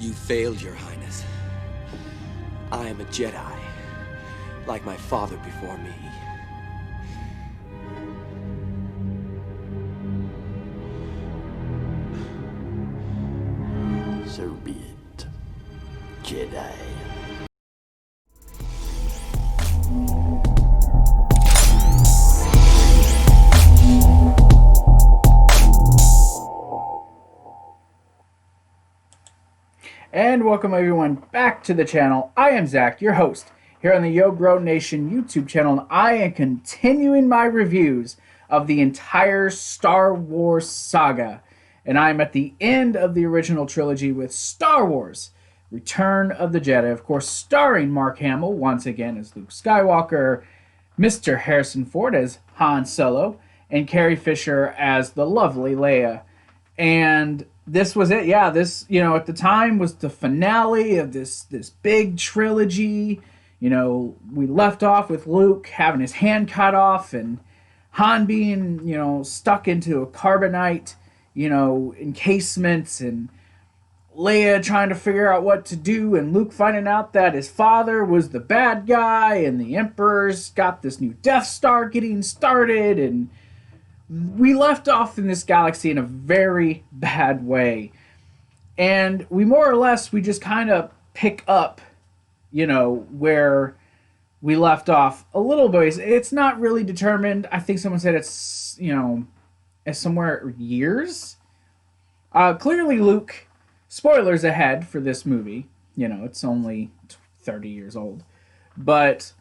You failed, Your Highness. I am a Jedi, like my father before me. So be it, Jedi. And welcome everyone back to the channel. I am Zach, your host, here on the Yo Bro Nation YouTube channel, and I am continuing my reviews of the entire Star Wars saga. And I'm at the end of the original trilogy with Star Wars Return of the Jedi, of course starring Mark Hamill once again as Luke Skywalker, Mr. Harrison Ford as Han Solo, and Carrie Fisher as the lovely Leia. And this was it. Yeah, this, at the time was the finale of this big trilogy. We left off with Luke having his hand cut off and Han being, stuck into a carbonite, encasements, and Leia trying to figure out what to do, and Luke finding out that his father was the bad guy, and the Emperor's got this new Death Star getting started, and we left off in this galaxy in a very bad way. And we more or less, we just kind of pick up, where we left off a little bit. It's not really determined. I think someone said it's, it's somewhere years. Clearly Luke, spoilers ahead for this movie, it's only 30 years old. But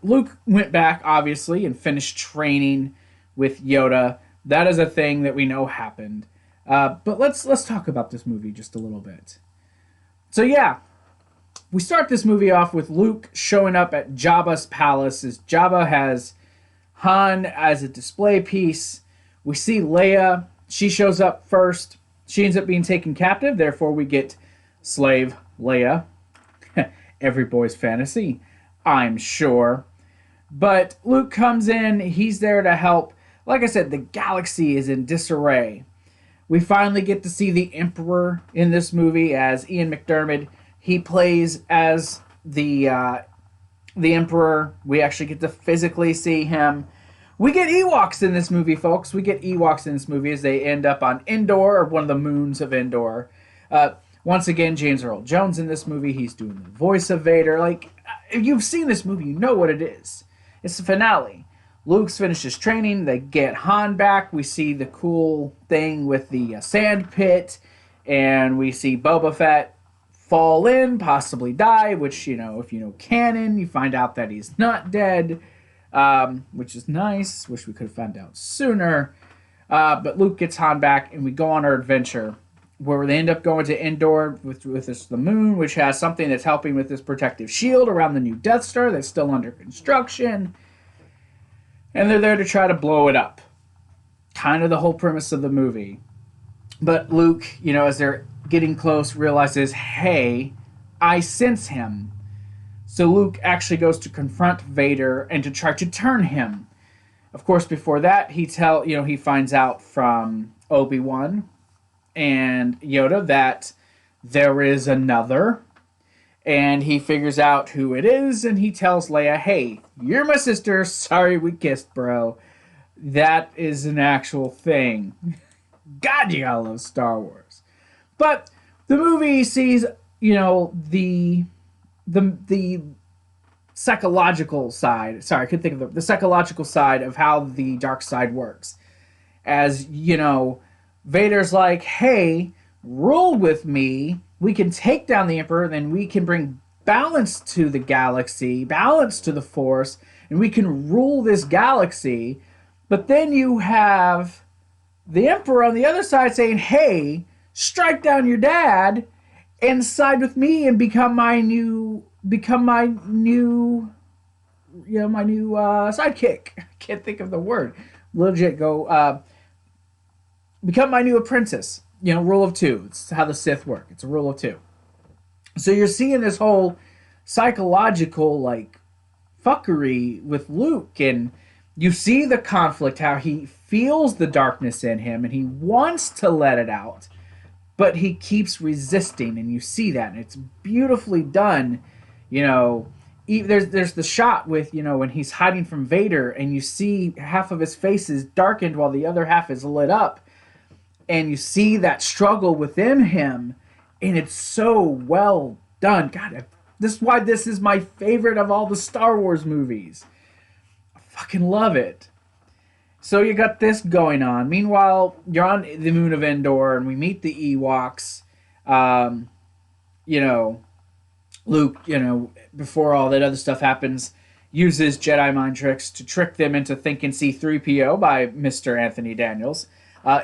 Luke went back, obviously, and finished training with Yoda. That is a thing that we know happened. But let's talk about this movie just a little bit. So yeah, we start this movie off with Luke showing up at Jabba's palace, as Jabba has Han as a display piece. We see Leia. She shows up first. She ends up being taken captive. Therefore, we get Slave Leia. Every boy's fantasy, I'm sure. But Luke comes in. He's there to help. Like I said, the galaxy is in disarray. We finally get to see the Emperor in this movie as Ian McDiarmid. He plays as the Emperor. We actually get to physically see him. We get Ewoks in this movie, folks. We get Ewoks in this movie as they end up on Endor, or one of the moons of Endor. Once again, James Earl Jones in this movie. He's doing the voice of Vader. Like, if you've seen this movie, you know what it is. It's the finale. Luke's finished his training. They get Han back. We see the cool thing with the sand pit. And we see Boba Fett fall in, possibly die, which, if you know canon, you find out that he's not dead, which is nice. Wish we could have found out sooner. But Luke gets Han back, and we go on our adventure, where they end up going to Endor with the moon, which has something that's helping with this protective shield around the new Death Star that's still under construction. And they're there to try to blow it up. Kind of the whole premise of the movie. But Luke, as they're getting close, realizes, hey, I sense him. So Luke actually goes to confront Vader and to try to turn him. Of course, before that, he finds out from Obi-Wan and Yoda that there is another. And he figures out who it is, and he tells Leia, hey, you're my sister. Sorry we kissed, bro. That is an actual thing. God, you gotta love Star Wars. But the movie sees, the psychological side. Sorry, I couldn't think of the psychological side of how the dark side works. As, Vader's like, hey, rule with me. We can take down the Emperor, then we can bring balance to the galaxy, balance to the Force, and we can rule this galaxy. But then you have the Emperor on the other side saying, hey, strike down your dad and side with me and become my new sidekick. I can't think of the word. Legit go, become my new apprentice. Rule of two. It's how the Sith work. It's a rule of two. So you're seeing this whole psychological, fuckery with Luke, and you see the conflict, how he feels the darkness in him, and he wants to let it out. but he keeps resisting, and you see that, and it's beautifully done. You know, there's the shot with, you know, when he's hiding from Vader, and you see half of his face is darkened while the other half is lit up, and you see that struggle within him, and it's so well done. God, this is why this is my favorite of all the Star Wars movies. I fucking love it. So you got this going on. Meanwhile, you're on the moon of Endor, and we meet the Ewoks. You know, Luke, you know, before all that other stuff happens, uses Jedi mind tricks to trick them into thinking C-3PO by Mr. Anthony Daniels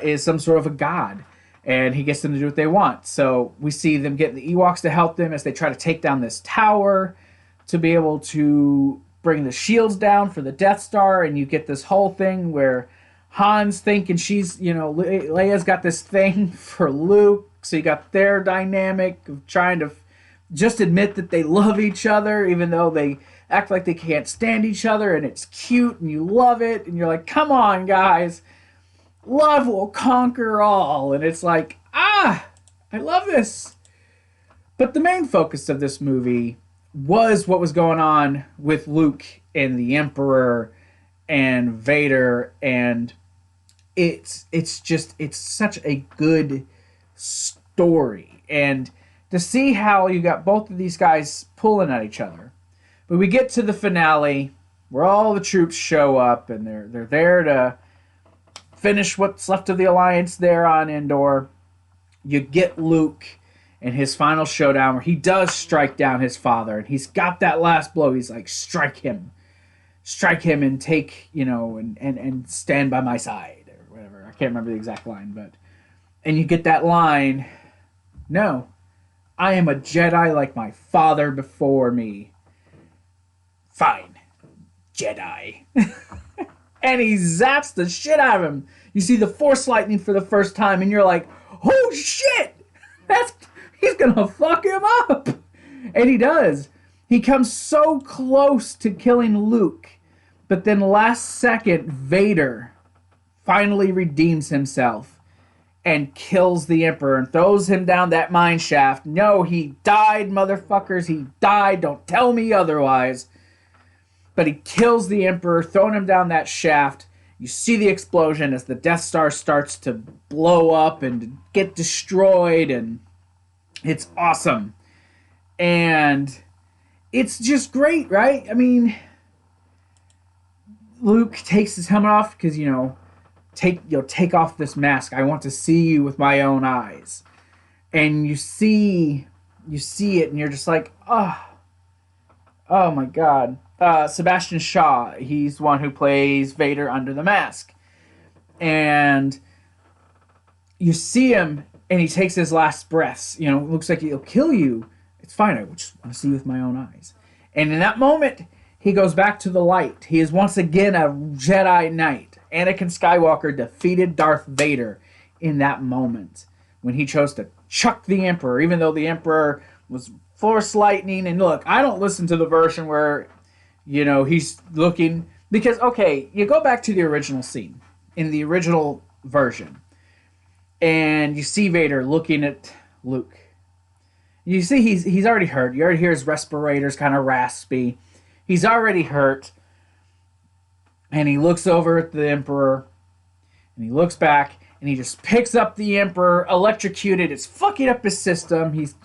is some sort of a god. And he gets them to do what they want. So we see them getting the Ewoks to help them as they try to take down this tower to be able to bring the shields down for the Death Star. And you get this whole thing where Han's thinking she's, you know, Leia's got this thing for Luke. So you got their dynamic of trying to just admit that they love each other, even though they act like they can't stand each other. And it's cute and you love it. And you're like, come on, guys. Love will conquer all. And it's like, I love this. But the main focus of this movie was what was going on with Luke and the Emperor and Vader, and it's such a good story. And to see how you got both of these guys pulling at each other. But we get to the finale where all the troops show up, and they're there to finish what's left of the Alliance there on Endor. You get Luke in his final showdown where he does strike down his father, and he's got that last blow. He's like, strike him and take, you know, and stand by my side, or whatever. I can't remember the exact line, and you get that line, no, I am a Jedi like my father before me. Fine, Jedi. And he zaps the shit out of him. You see the Force lightning for the first time, and you're like, oh shit! He's gonna fuck him up! And he does. He comes so close to killing Luke, but then last second, Vader finally redeems himself and kills the Emperor and throws him down that mine shaft. No, he died, motherfuckers. He died. Don't tell me otherwise. But he kills the Emperor, throwing him down that shaft. You see the explosion as the Death Star starts to blow up and get destroyed, and it's awesome. And it's just great, right? I mean, Luke takes his helmet off because, you know, take off this mask. I want to see you with my own eyes. And you see it, and you're just like, oh my God. Sebastian Shaw, he's the one who plays Vader under the mask. And you see him, and he takes his last breaths. You know, it looks like he'll kill you. It's fine, I just want to see you with my own eyes. And in that moment, he goes back to the light. He is once again a Jedi Knight. Anakin Skywalker defeated Darth Vader in that moment when he chose to chuck the Emperor, even though the Emperor was Force lightning. And look, I don't listen to the version where, you know, he's looking, because, okay, you go back to the original scene in the original version, and you see Vader looking at Luke. You see he's already hurt. You already hear his respirators kind of raspy. He's already hurt. And he looks over at the Emperor, and he looks back, and he just picks up the Emperor, electrocuted. It's fucking up his system. He's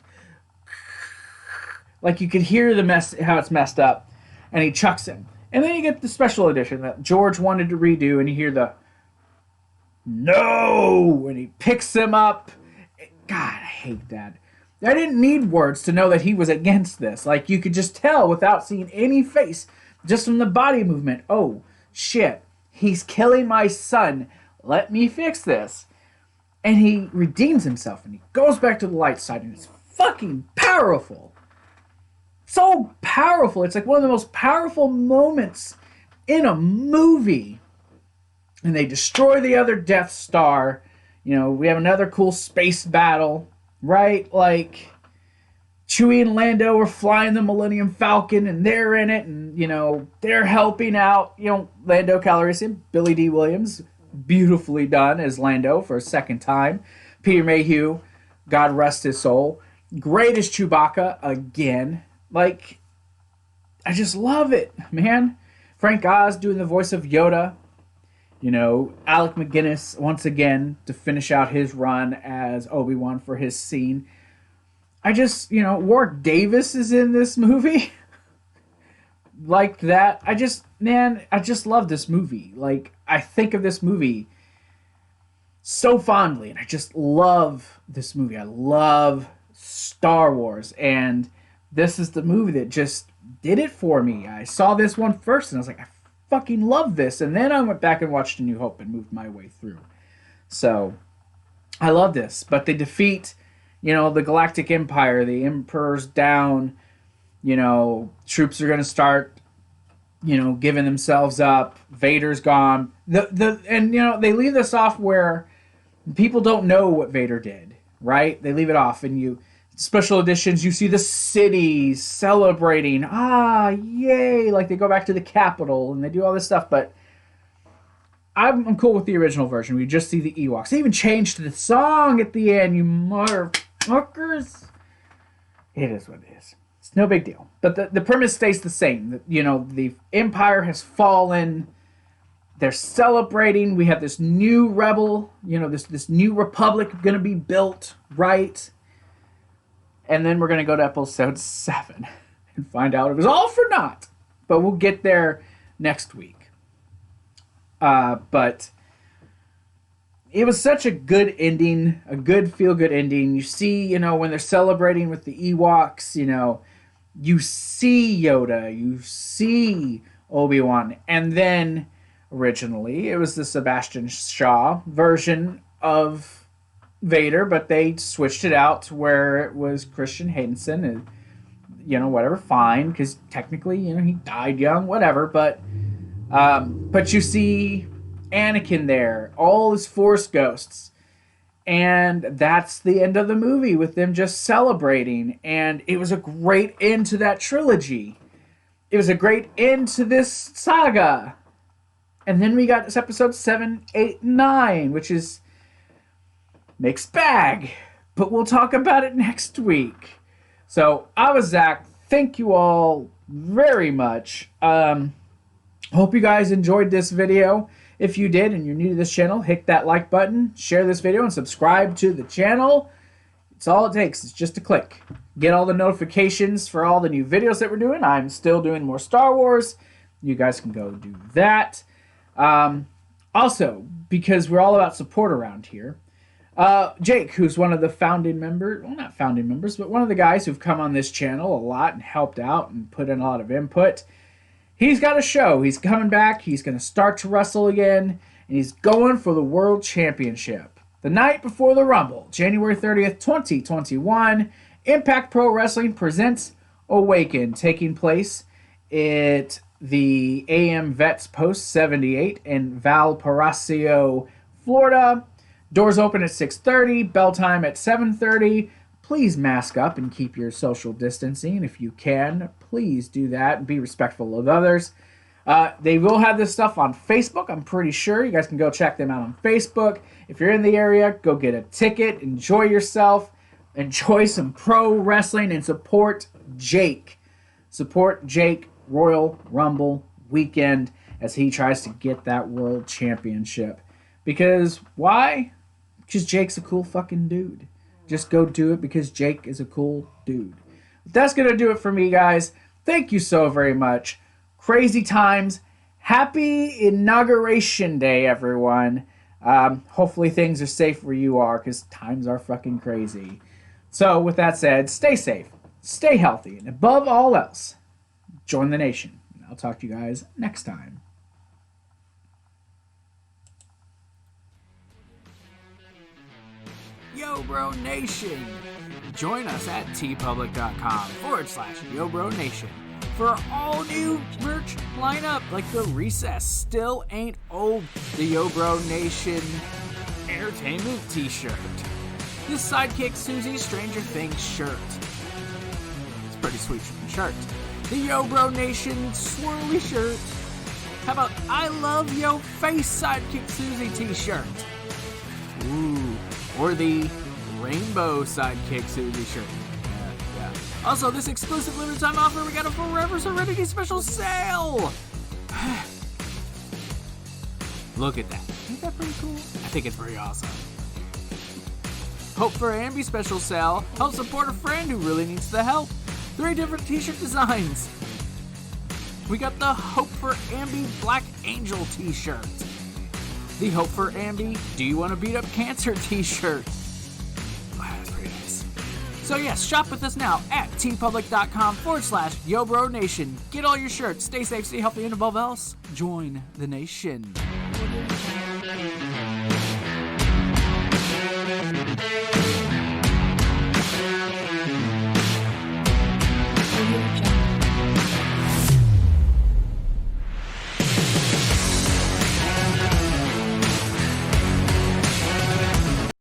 like, you could hear the mess, how it's messed up, and he chucks him. And then you get the special edition that George wanted to redo, and you hear the no, and he picks him up. God, I hate that. I didn't need words to know that he was against this. Like, you could just tell without seeing any face, just from the body movement. Oh, shit, he's killing my son. Let me fix this. And he redeems himself, and he goes back to the light side, and it's fucking powerful. So powerful. It's like one of the most powerful moments in a movie. And they destroy the other Death Star. You know, we have another cool space battle, right? Like, Chewie and Lando are flying the Millennium Falcon, and they're in it, and, you know, they're helping out. You know, Lando Calrissian, Billy D. Williams, beautifully done as Lando for a second time. Peter Mayhew, God rest his soul. Great as Chewbacca again. Like, I just love it, man. Frank Oz doing the voice of Yoda. You know, Alec McGuinness, once again, to finish out his run as Obi-Wan for his scene. I just, Warwick Davis is in this movie. Like that. I just love this movie. Like, I think of this movie so fondly, and I just love this movie. I love Star Wars, and this is the movie that just did it for me. I saw this one first, and I was like, I fucking love this. And then I went back and watched A New Hope and moved my way through. So, I love this. But they defeat, the Galactic Empire. The Emperor's down. Troops are going to start, giving themselves up. Vader's gone. They leave this off where people don't know what Vader did, right? They leave it off, and special editions, you see the cities celebrating, yay, like they go back to the Capitol and they do all this stuff, but I'm cool with the original version. We just see the Ewoks. They even changed the song at the end, you motherfuckers. It is what it is. It's no big deal. But the premise stays the same. The Empire has fallen. They're celebrating. We have this new rebel, this new republic going to be built, right? And then we're going to go to episode 7 and find out it was all for naught. But we'll get there next week. But it was such a good ending, a good feel-good ending. You see, when they're celebrating with the Ewoks, you see Yoda, you see Obi-Wan. And then, originally, it was the Sebastian Shaw version of Vader, but they switched it out to where it was Christian Haydenson, and whatever, fine, because technically, he died young, whatever, but you see Anakin there, all his Force ghosts, and that's the end of the movie with them just celebrating, and it was a great end to that trilogy. It was a great end to this saga. And then we got this episode 7, 8, 9, which is mixed bag, but we'll talk about it next week. So, I was Zach. Thank you all very much. Hope you guys enjoyed this video. If you did and you're new to this channel, hit that like button, share this video, and subscribe to the channel. It's all it takes. It's just a click. Get all the notifications for all the new videos that we're doing. I'm still doing more Star Wars. You guys can go do that. Also, because we're all about support around here, Jake, who's one of the founding members, well, not founding members, but one of the guys who've come on this channel a lot and helped out and put in a lot of input, he's got a show. He's coming back. He's going to start to wrestle again, and he's going for the World Championship. The night before the Rumble, January 30th, 2021, Impact Pro Wrestling presents Awaken, taking place at the AM Vets Post 78 in Valparaiso, Florida. Doors open at 6:30, bell time at 7:30. Please mask up and keep your social distancing. If you can, please do that and be respectful of others. They will have this stuff on Facebook, I'm pretty sure. You guys can go check them out on Facebook. If you're in the area, go get a ticket, enjoy yourself, enjoy some pro wrestling, and support Jake. Support Jake Royal Rumble weekend as he tries to get that world championship. Because why? Because Jake's a cool fucking dude. Just go do it because Jake is a cool dude. That's going to do it for me, guys. Thank you so very much. Crazy times. Happy Inauguration Day, everyone. Hopefully things are safe where you are because times are fucking crazy. So with that said, stay safe, stay healthy, and above all else, join the nation. I'll talk to you guys next time. Yo Bro Nation! Join us at teepublic.com/Yo Bro Nation for all new merch lineup like the Recess Still Ain't Old, the Yo Bro Nation Entertainment t-shirt, the Sidekick Susie Stranger Things shirt. It's a pretty sweet shirt. The Yo Bro Nation swirly shirt. How about I Love Yo Face Sidekick Susie t-shirt? Ooh. Or the rainbow sidekick Susie shirt. Yeah. Also, this exclusive limited time offer, we got a Forever Serenity special sale! Look at that. Isn't that pretty cool? I think it's pretty awesome. Hope for Ambi special sale. Help support a friend who really needs the help. 3 different t-shirt designs. We got the Hope for Ambi Black Angel t-shirt. The Hope for Ambi Do You Want to Beat Up Cancer t-shirt. Wow, that's pretty nice. So yes, shop with us now at teepublic.com/YoBroNation. Get all your shirts. Stay safe, stay healthy, and above else, join the nation.